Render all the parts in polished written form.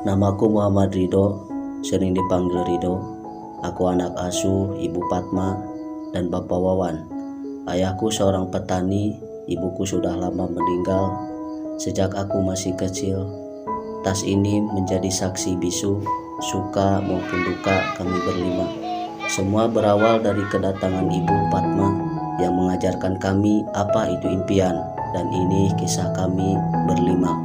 Namaku Muhammad Ridho, sering dipanggil Ridho. Aku anak asuh Ibu Fatma dan Bapak Wawan. Ayahku seorang petani, ibuku sudah lama meninggal. Sejak aku masih kecil, tas ini menjadi saksi bisu, suka maupun duka kami berlima. Semua berawal dari kedatangan Ibu Fatma yang mengajarkan kami apa itu impian, dan ini kisah kami berlima.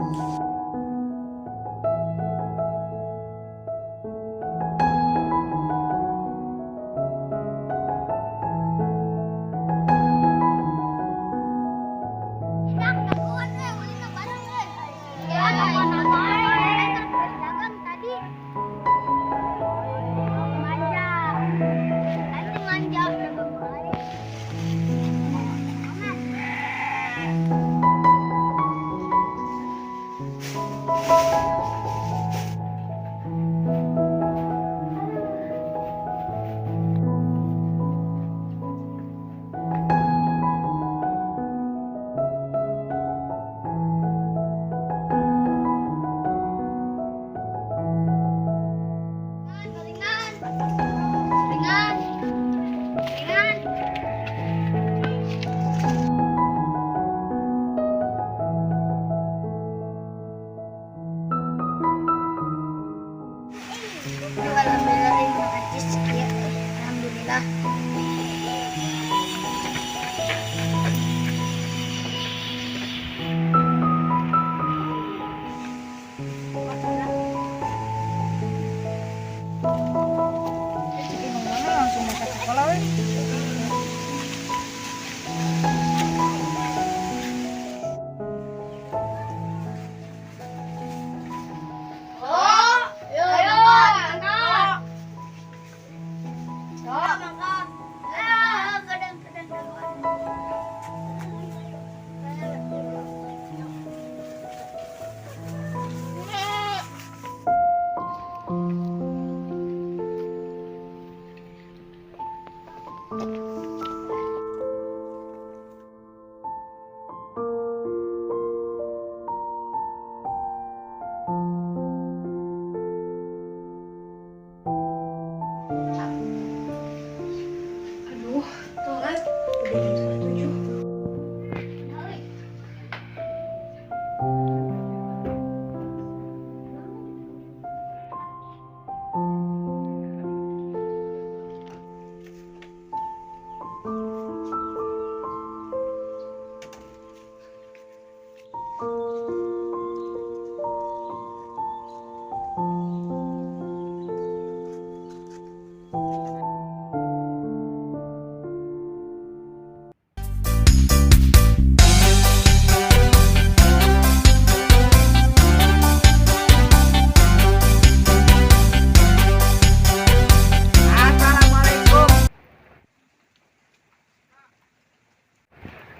Alhamdulillah. Langsung masuk sekolah weh. Aduh, telat. Udah jam 7.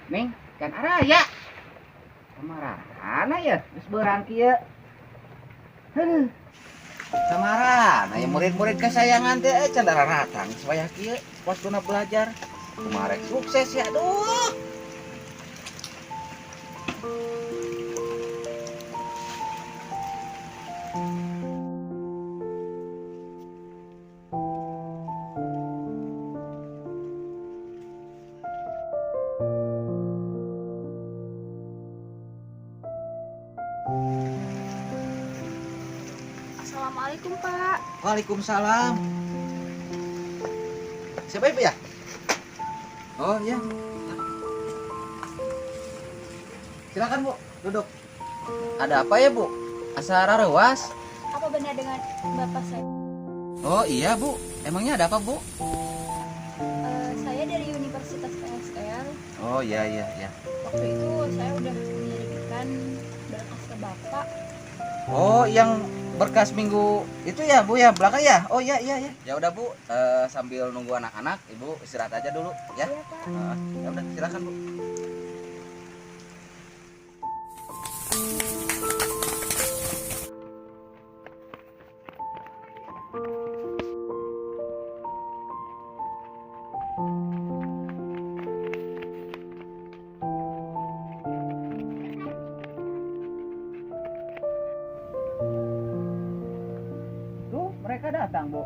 Neng, kan araya. Samarana ya, geus beurang kieu. Heuh. Samarana ya murid-murid kesayangan teh can dararatang supaya kieu waktuna belajar. Kumarek sukses ya, aduh. Assalamualaikum, Pak. Waalaikumsalam. Siapa ibu ya? Oh iya. Silakan Bu, duduk. Ada apa ya Bu? Asa rarewas? Apa benar dengan Bapak saya? Oh iya Bu, emangnya ada apa Bu? Saya dari Universitas PSL. Oh iya iya iya. Waktu itu saya udah mengirimkan berkas ke Bapak. Oh yang berkas minggu itu ya Bu ya, belakang ya? Oh iya iya iya. Ya udah Bu, sambil nunggu anak-anak, Ibu istirahat aja dulu ya. Iya, Pak. Ya udah silakan Bu. datang, Bu.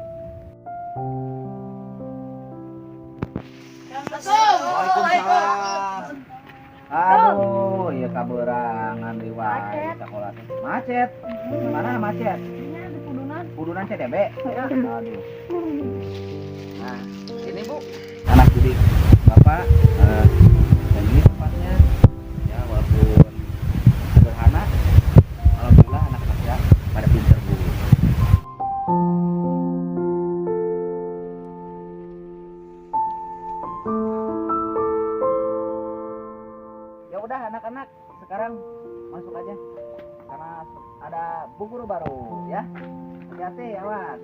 Assalamualaikum. Waalaikumsalam. Aduh, iya kaberangan di wae sekolah teh. Macet. Mana macet? Ini ada kudunan. Kudunan CDB. Aduh. Nah, ini Bu, anak didik Bapak dan ini tempatnya ya walaupun sederhana, alhamdulillah anak-anak ya pada pintar Bu. Ya udah anak-anak, sekarang masuk aja karena ada bu guru baru ya. Hati-hati, awas.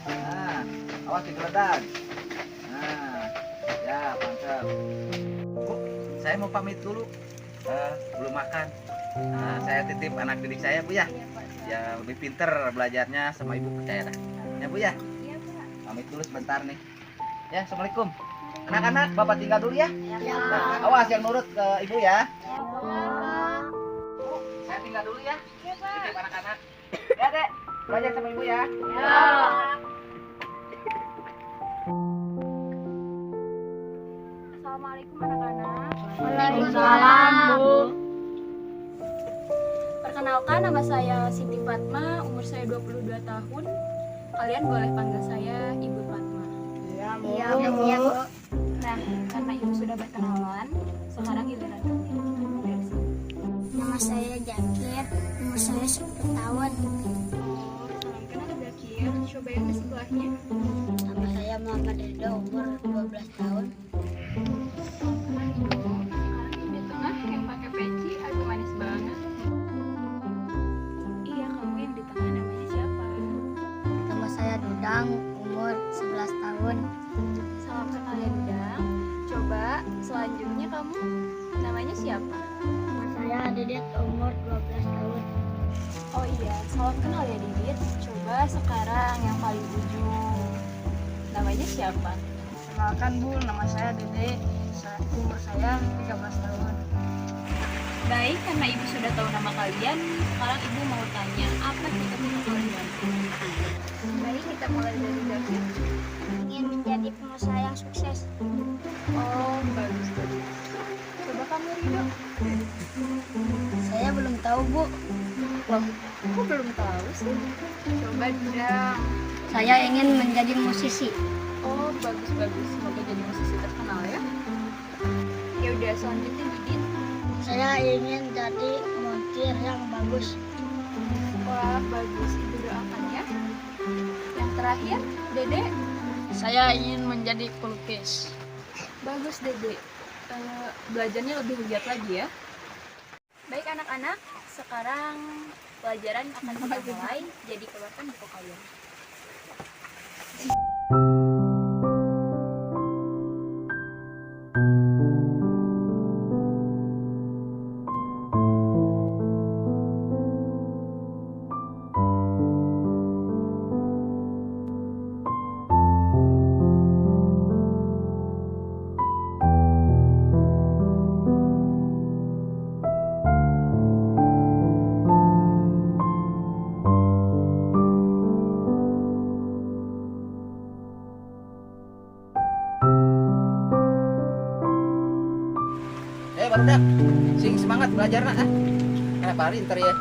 Nah, awas digeledak. Nah, ya mantap. Bu, saya mau pamit dulu. Belum makan. Nah, saya titip anak didik saya Bu ya. Iya, Pak. Ya lebih pinter belajarnya sama ibu percaya dah. Ya Bu ya. Iya, Pak. Pamit dulu sebentar nih. Ya, assalamualaikum. Anak-anak, Bapak tinggal dulu ya. Ya. Nah, awas yang nurut ke ibu ya. Ya, Pak. Saya tinggal dulu ya. Iya, Pak. Titip anak-anak. Ya, Dek. Belajar sama ibu ya. Ya. Assalamualaikum anak-anak. Waalaikumsalam, Bu. Perkenalkan, nama saya Siti Fatma, umur saya 22 tahun. Kalian boleh panggil saya Ibu Fatma. Iya, Bu. Nah, karena Ibu sudah berkenalan, sekarang giliran kalian. Dari sini. Nama saya Jakir, umur saya 10 tahun. Oh, salam kenal Zakir. Coba yang di sebelahnya. Nama saya Muhammad Ridho, umur 12 tahun. Salam kenal Ibu. Sekarang yang di tengah yang pakai peci, aduh manis banget. Iya, kamu yang di tengah namanya siapa? Nama saya Dudang, umur 11 tahun. Salam kenal ya Dudang. Coba selanjutnya kamu namanya siapa? Nama saya Didit, umur 12 tahun. Oh iya, salam kenal ya Didit. Coba sekarang yang paling ujung. Namanya siapa? Kenalkan, Bu, nama saya Dede, umur saya 13 tahun. Baik, karena ibu sudah tahu nama kalian, sekarang ibu mau tanya apa cita-cita kalian? Baik, kita mulai dari Zakir. Ingin menjadi pengusaha yang sukses. Oh, bagus bagus. Coba kamu Ridho. Saya belum tahu, Bu. Loh, kok belum tahu sih? Coba Dudang. Saya ingin menjadi musisi. Oh, bagus bagus. Semoga jadi musisi terkenal ya. Ya udah, selanjutnya Didit. Saya ingin jadi montir yang bagus. Wah, bagus. Ibu doakan ya. Yang terakhir, Dede. Saya ingin menjadi pelukis. Bagus Dede. Belajarnya lebih giat lagi ya. Baik anak-anak, sekarang pelajaran akan kita mulai. Jadi keluarkan buku kalian. Barudak. Sing semangat belajar nak. Kenapa hari ntar ya?